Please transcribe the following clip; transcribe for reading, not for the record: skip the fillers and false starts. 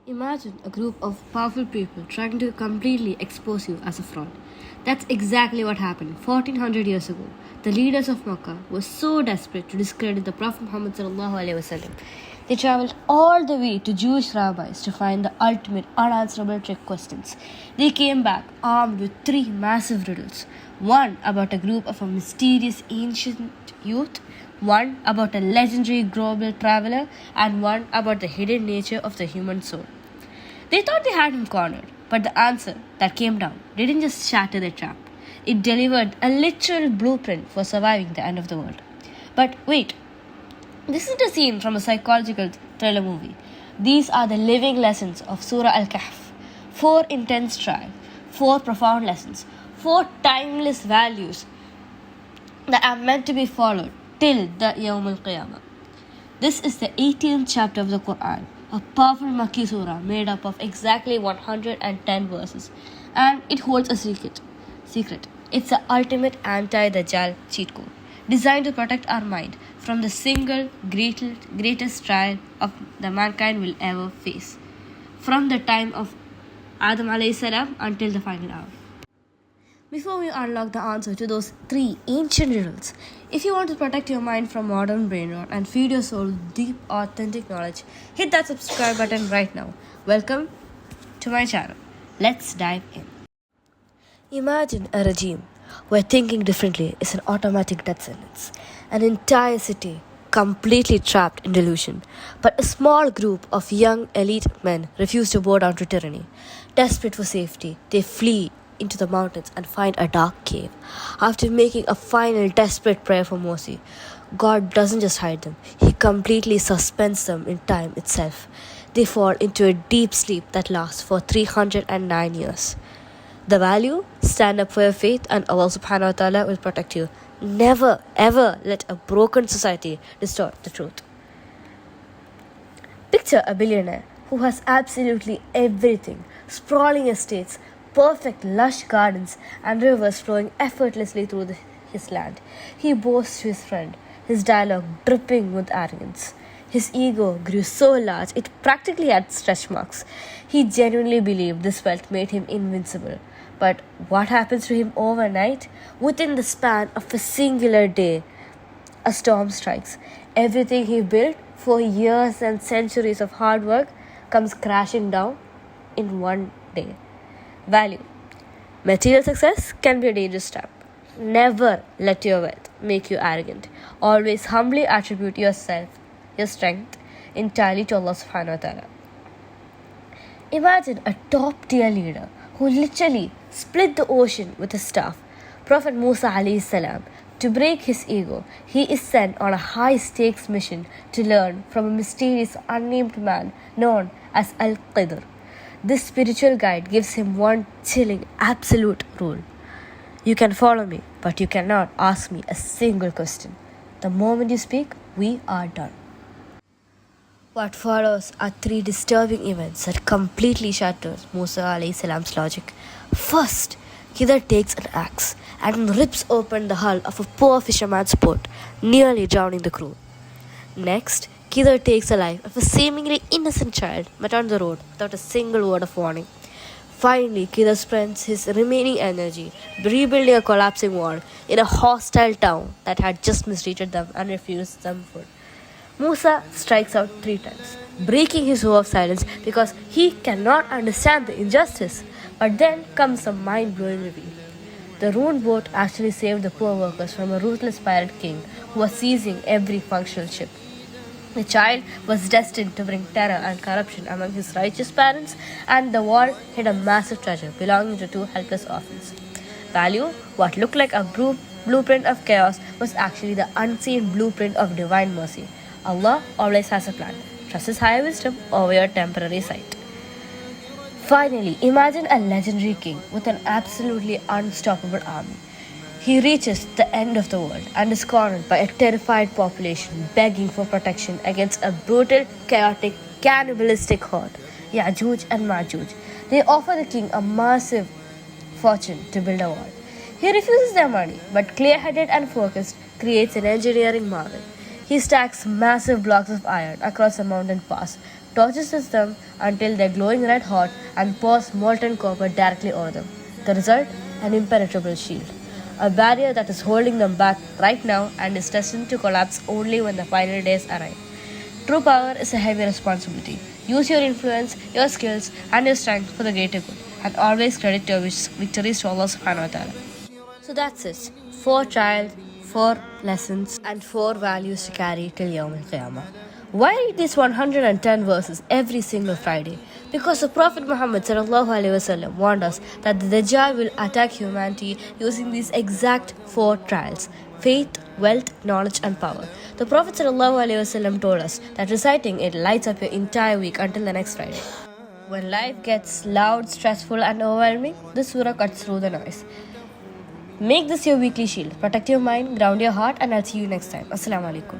Imagine a group of powerful people trying to completely expose you as a fraud. That's exactly what happened 1400 years ago. The leaders of Makkah were so desperate to discredit the Prophet Muhammad ﷺ. They traveled all the way to Jewish rabbis to find the ultimate unanswerable trick questions. They came back armed with three massive riddles. One about a group of a mysterious ancient youth, one about a legendary global traveler, and one about the hidden nature of the human soul. They thought they had him cornered, but the answer that came down didn't just shatter their trap. It delivered a literal blueprint for surviving the end of the world. But wait, this isn't a scene from a psychological thriller movie. These are the living lessons of Surah Al-Kahf. 4 intense trials, 4 profound lessons, 4 timeless values that are meant to be followed till the Yawm al-Qiyamah. This is the 18th chapter of the Quran, a powerful Makki surah made up of exactly 110 verses, and it holds a secret. It's the ultimate anti-dajjal cheat code, designed to protect our mind from the single greatest trial of the mankind will ever face, from the time of Adam alayhi salam until the final hour. Before we unlock the answer to those 3 ancient riddles, if you want to protect your mind from modern brain rot and feed your soul deep, authentic knowledge, hit that subscribe button right now. Welcome to my channel. Let's dive in. Imagine a regime where thinking differently is an automatic death sentence. An entire city completely trapped in delusion. But a small group of young elite men refuse to bow down to tyranny. Desperate for safety, they flee into the mountains and find a dark cave. After making a final desperate prayer for mercy, God doesn't just hide them, He completely suspends them in time itself. They fall into a deep sleep that lasts for 309 years. The value? Stand up for your faith and Allah subhanahu wa ta'ala will protect you. Never ever let a broken society distort the truth. Picture a billionaire who has absolutely everything: sprawling estates, perfect lush gardens, and rivers flowing effortlessly through his land. He boasts to his friend, his dialogue dripping with arrogance. His ego grew so large it practically had stretch marks. He genuinely believed this wealth made him invincible. But what happens to him overnight? Within the span of a singular day, a storm strikes. Everything he built for years and centuries of hard work comes crashing down in one day. Value. Material success can be a dangerous trap. Never let your wealth make you arrogant. Always humbly attribute your strength, entirely to Allah subhanahu wa ta'ala. Imagine a top tier leader who literally split the ocean with his staff. Prophet Musa alayhi salam. To break his ego, he is sent on a high stakes mission to learn from a mysterious unnamed man known as Al-Khidr. This spiritual guide gives him one chilling absolute rule. You can follow me, but you cannot ask me a single question. The moment you speak, we are done. What follows are 3 disturbing events that completely shatter Musa alayhi salam's logic. First, Khidr takes an axe and rips open the hull of a poor fisherman's boat, nearly drowning the crew. Next, Kathir takes the life of a seemingly innocent child met on the road without a single word of warning. Finally, Kathir spends his remaining energy rebuilding a collapsing wall in a hostile town that had just mistreated them and refused them food. Musa strikes out 3 times, breaking his vow of silence because he cannot understand the injustice. But then comes a mind-blowing reveal. The ruined boat actually saved the poor workers from a ruthless pirate king who was seizing every functional ship. The child was destined to bring terror and corruption among his righteous parents, and the wall hid a massive treasure belonging to 2 helpless orphans. Value: what looked like a blueprint of chaos was actually the unseen blueprint of divine mercy. Allah always has a plan. Trust His higher wisdom over your temporary sight. Finally, imagine a legendary king with an absolutely unstoppable army. He reaches the end of the world and is cornered by a terrified population begging for protection against a brutal, chaotic, cannibalistic horde, yajuj and majuj. They offer the king a massive fortune to build a wall. He refuses their money, but clear-headed and focused, creates an engineering marvel. He stacks massive blocks of iron across a mountain pass, torches them until they're glowing red hot, and pours molten copper directly over them. The result? An impenetrable shield. A barrier that is holding them back right now and is destined to collapse only when the final days arrive. True power is a heavy responsibility. Use your influence, your skills, and your strength for the greater good, and always credit your victories to Allah subhanahu wa ta'ala. So that's it. 4 trials, 4 lessons, and 4 values to carry till Yawm al-Qiyamah. Why read these 110 verses every single Friday? Because the Prophet Muhammad warned us that the Dajjal will attack humanity using these exact 4 trials: faith, wealth, knowledge, and power. The Prophet told us that reciting it lights up your entire week until the next Friday. When life gets loud, stressful, and overwhelming, this surah cuts through the noise. Make this your weekly shield. Protect your mind, ground your heart, and I'll see you next time. Assalamu alaikum.